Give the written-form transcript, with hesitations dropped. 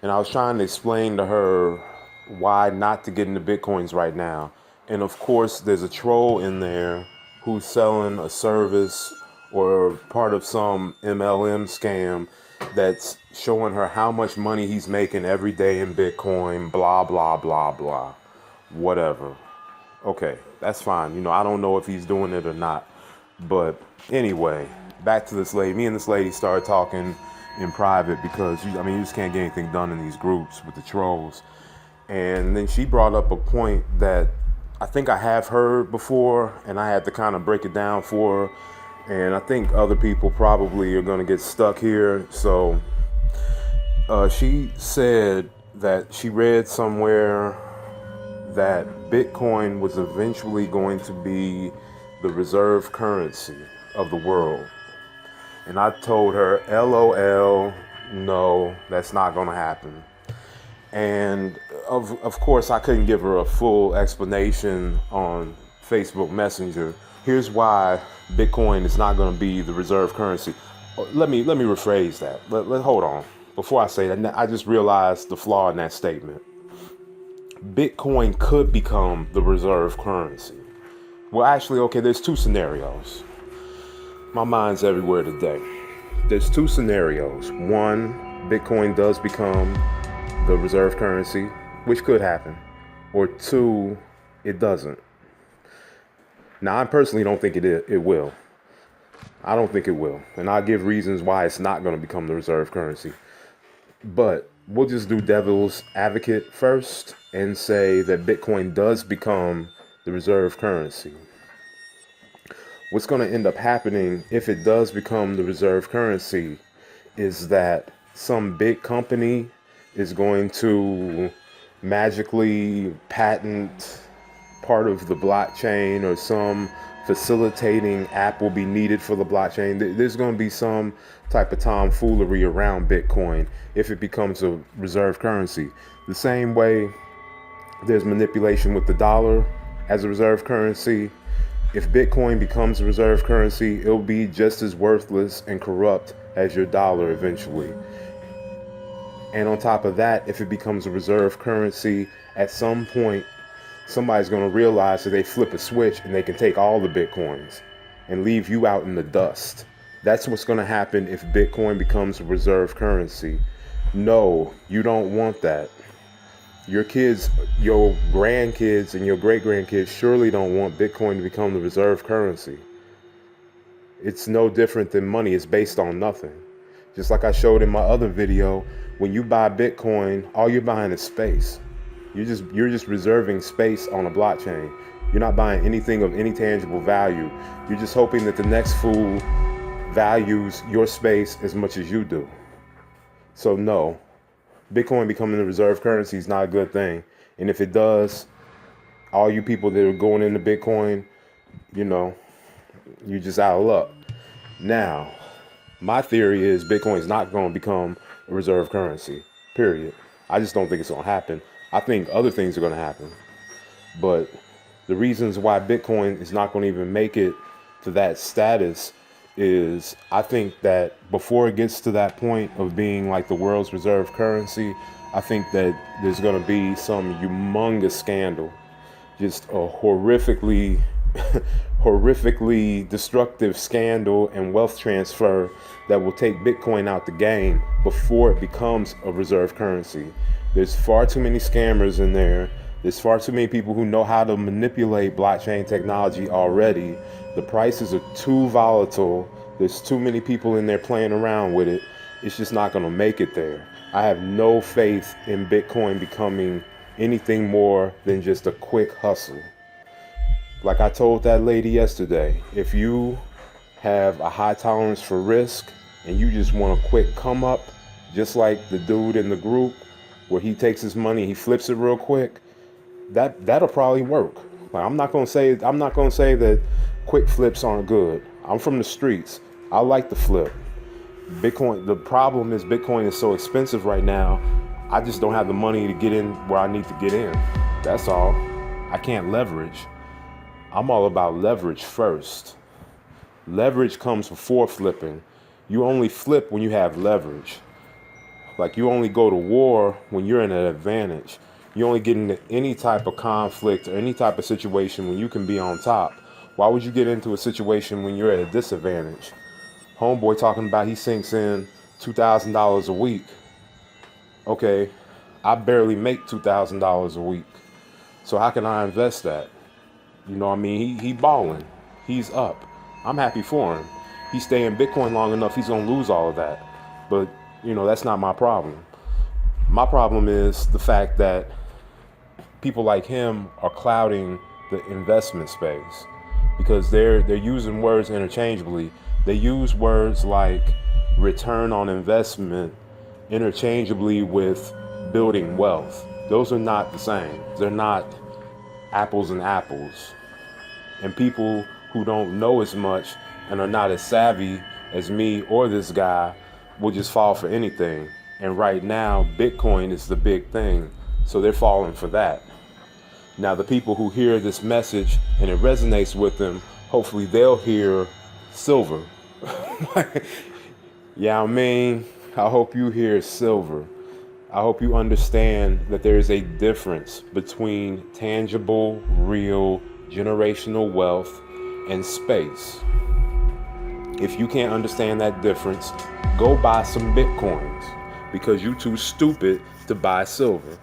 And I was trying to explain to her why not to get into Bitcoins right now. And of course, there's a troll in there who's selling a service or part of some MLM scam that's showing her how much money he's making every day in Bitcoin, blah, blah, blah, blah, whatever. Okay, that's fine. I don't know if he's doing it or not. But anyway, back to this lady. Me and this lady started talking in private because, you just can't get anything done in these groups with the trolls. And then she brought up a point that I think I have heard before, and I had to kind of break it down for her. And I think other people probably are going to get stuck here. So she said that she read somewhere that Bitcoin was eventually going to be the reserve currency of the world. And I told her, LOL, no, that's not going to happen. And of course, I couldn't give her a full explanation on Facebook Messenger. Here's why Bitcoin is not going to be the reserve currency. Let me rephrase that. Hold on. Before I say that, I just realized the flaw in that statement. Bitcoin could become the reserve currency. Well, actually, okay, there's two scenarios. My mind's everywhere today. There's two scenarios. One, Bitcoin does become the reserve currency, which could happen. Or two, it doesn't. Now, I personally don't think it will. I don't think it will. And I'll give reasons why it's not going to become the reserve currency. But we'll just do devil's advocate first and say that Bitcoin does become the reserve currency. What's going to end up happening if it does become the reserve currency is that some big company is going to magically patent part of the blockchain, or some facilitating app will be needed for the blockchain. There's going to be some type of tomfoolery around Bitcoin if it becomes a reserve currency. The same way there's manipulation with the dollar as a reserve currency. If Bitcoin becomes a reserve currency, it'll be just as worthless and corrupt as your dollar eventually. And on top of that, if it becomes a reserve currency, at some point, somebody's going to realize that they flip a switch and they can take all the Bitcoins and leave you out in the dust. That's what's going to happen if Bitcoin becomes a reserve currency. No, you don't want that. Your kids, your grandkids, and your great-grandkids surely don't want Bitcoin to become the reserve currency. It's no different than money. It's based on nothing. Just like I showed in my other video, when you buy Bitcoin, all you're buying is space. You're just reserving space on a blockchain. You're not buying anything of any tangible value. You're just hoping that the next fool values your space as much as you do. So no, Bitcoin becoming the reserve currency is not a good thing. And if it does, all you people that are going into Bitcoin, you're just out of luck. Now, my theory is Bitcoin is not going to become a reserve currency, period. I just don't think it's going to happen. I think other things are going to happen. But the reasons why Bitcoin is not going to even make it to that status is, I think that before it gets to that point of being like the world's reserve currency, I think that there's going to be some humongous scandal, just a horrifically destructive scandal and wealth transfer that will take Bitcoin out the game before it becomes a reserve currency. There's far too many scammers in there. There's far too many people who know how to manipulate blockchain technology already. The prices are too volatile. There's too many people in there playing around with it. It's just not going to make it there. I have no faith in Bitcoin becoming anything more than just a quick hustle. Like I told that lady yesterday, if you have a high tolerance for risk and you just want a quick come up, just like the dude in the group where he takes his money, he flips it real quick, that'll probably work. Like, I'm not gonna say that quick flips aren't good. I'm from the streets. I like to flip. Bitcoin, the problem is Bitcoin is so expensive right now. I just don't have the money to get in where I need to get in. That's all. I can't leverage. I'm all about leverage first. Leverage comes before flipping. You only flip when you have leverage. Like, you only go to war when you're in an advantage. You only get into any type of conflict or any type of situation when you can be on top. Why would you get into a situation when you're at a disadvantage? Homeboy talking about he sinks in $2,000 a week. Okay, I barely make $2,000 a week. So how can I invest that? You know what I mean? He balling. He's up. I'm happy for him. He stay in Bitcoin long enough, he's gonna lose all of that. But that's not my problem. My problem is the fact that people like him are clouding the investment space because they're using words interchangeably. They use words like return on investment interchangeably with building wealth. Those are not the same. They're not apples and apples. And people who don't know as much and are not as savvy as me or this guy will just fall for anything. And right now, Bitcoin is the big thing. So they're falling for that. Now, the people who hear this message and it resonates with them, hopefully they'll hear silver. Yeah, I mean, I hope you hear silver. I hope you understand that there is a difference between tangible, real, generational wealth and space. If you can't understand that difference, go buy some Bitcoins because you're too stupid to buy silver.